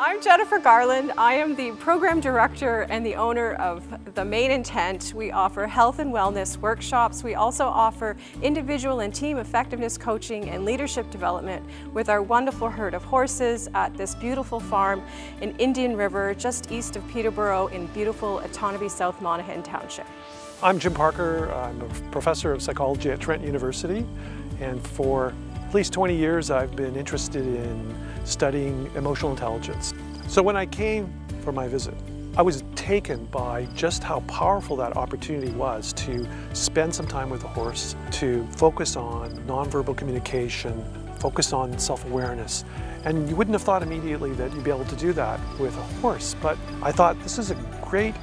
I'm Jennifer Garland. I am the program director and the owner of The Main Intent. We offer health and wellness workshops. We also offer individual and team effectiveness coaching and leadership development with our wonderful herd of horses at this beautiful farm in Indian River, just east of Peterborough in beautiful Otonabee, South Monaghan Township. I'm Jim Parker. I'm a professor of psychology at Trent University, and for at least 20 years I've been interested in studying emotional intelligence. So when I came for my visit, I was taken by just how powerful that opportunity was to spend some time with a horse, to focus on nonverbal communication, focus on self-awareness. And you wouldn't have thought immediately that you'd be able to do that with a horse, but I thought this is a great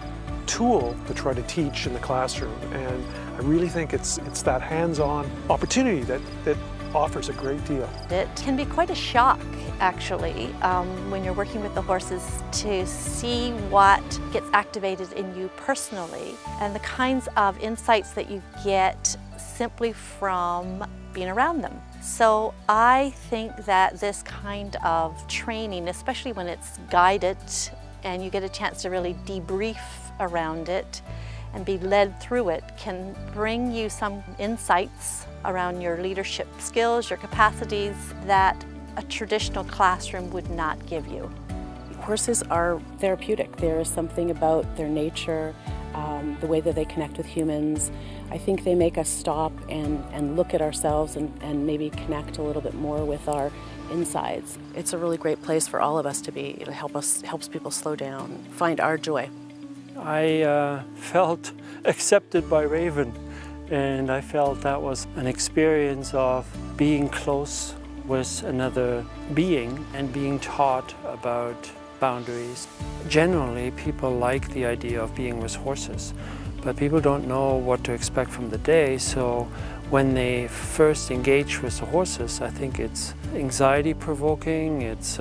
tool to try to teach in the classroom, and I really think it's that hands-on opportunity that offers a great deal. It can be quite a shock, actually, when you're working with the horses, to see what gets activated in you personally and the kinds of insights that you get simply from being around them. So I think that this kind of training, especially when it's guided and you get a chance to really debrief around it and be led through it, can bring you some insights around your leadership skills, your capacities that a traditional classroom would not give you. Horses are therapeutic. There is something about their nature, the way that they connect with humans. I think they make us stop and look at ourselves and maybe connect a little bit more with our insides. It's a really great place for all of us to be. It helps people slow down, find our joy. I felt accepted by Raven, and I felt that was an experience of being close with another being and being taught about boundaries. Generally, people like the idea of being with horses, but people don't know what to expect from the day, so when they first engage with the horses, I think it's anxiety-provoking, it's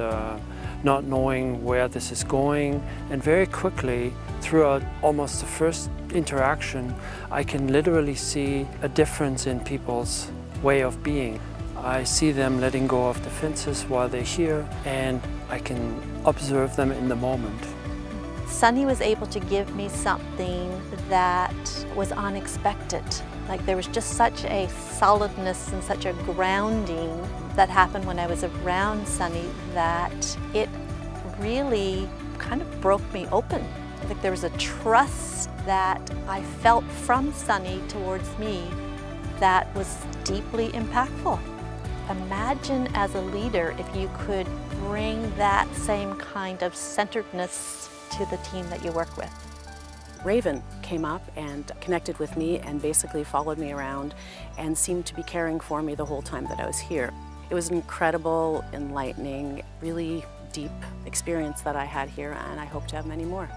not knowing where this is going, and very quickly, throughout almost the first interaction, I can literally see a difference in people's way of being. I see them letting go of defenses while they're here, and I can observe them in the moment. Sunny was able to give me something that was unexpected. Like there was just such a solidness and such a grounding that happened when I was around Sunny that it really kind of broke me open. I think there was a trust that I felt from Sunny towards me that was deeply impactful. Imagine as a leader if you could bring that same kind of centeredness to the team that you work with. Raven came up and connected with me and basically followed me around and seemed to be caring for me the whole time that I was here. It was an incredible, enlightening, really deep experience that I had here, and I hope to have many more.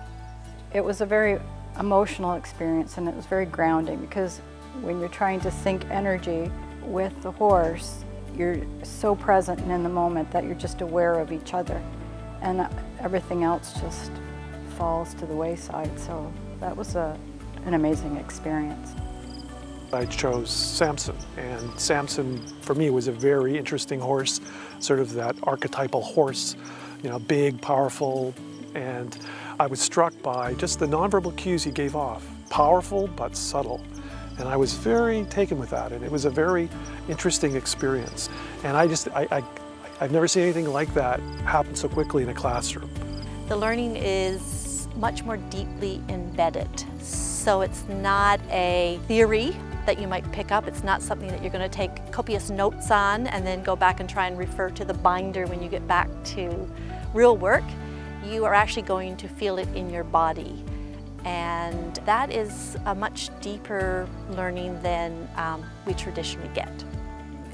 It was a very emotional experience, and it was very grounding, because when you're trying to sync energy with the horse, you're so present and in the moment that you're just aware of each other, and everything else just falls to the wayside. So that was an amazing experience. I chose Samson, and Samson for me was a very interesting horse, sort of that archetypal horse, you know, big, powerful, and I was struck by just the nonverbal cues he gave off. Powerful but subtle. And I was very taken with that, and it was a very interesting experience. And I've never seen anything like that happen so quickly in a classroom. The learning is much more deeply embedded. So it's not a theory that you might pick up. It's not something that you're going to take copious notes on and then go back and try and refer to the binder when you get back to real work. You are actually going to feel it in your body. And that is a much deeper learning than we traditionally get.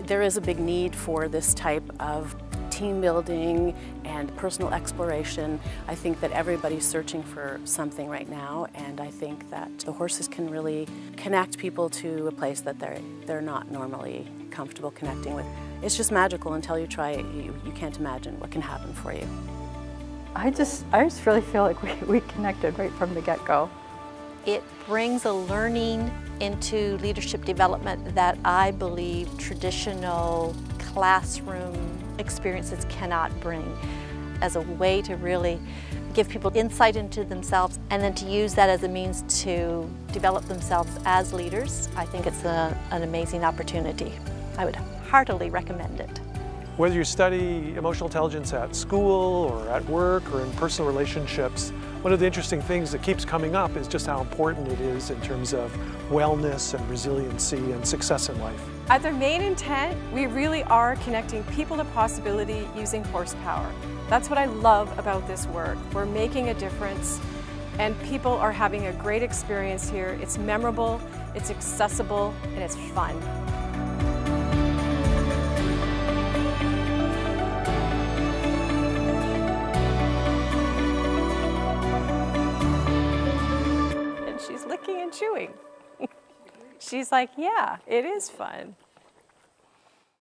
There is a big need for this type of team building and personal exploration. I think that everybody's searching for something right now, and I think that the horses can really connect people to a place that they're not normally comfortable connecting with. It's just magical. Until you try it, you can't imagine what can happen for you. I just really feel like we connected right from the get-go. It brings a learning into leadership development that I believe traditional classroom experiences cannot bring. as a way to really give people insight into themselves and then to use that as a means to develop themselves as leaders. I think it's an amazing opportunity. I would heartily recommend it. Whether you study emotional intelligence at school or at work or in personal relationships, one of the interesting things that keeps coming up is just how important it is in terms of wellness and resiliency and success in life. At their main intent, we really are connecting people to possibility using horsepower. That's what I love about this work. We're making a difference and people are having a great experience here. It's memorable, it's accessible, and it's fun. And she's licking and chewing. She's like, yeah, it is fun.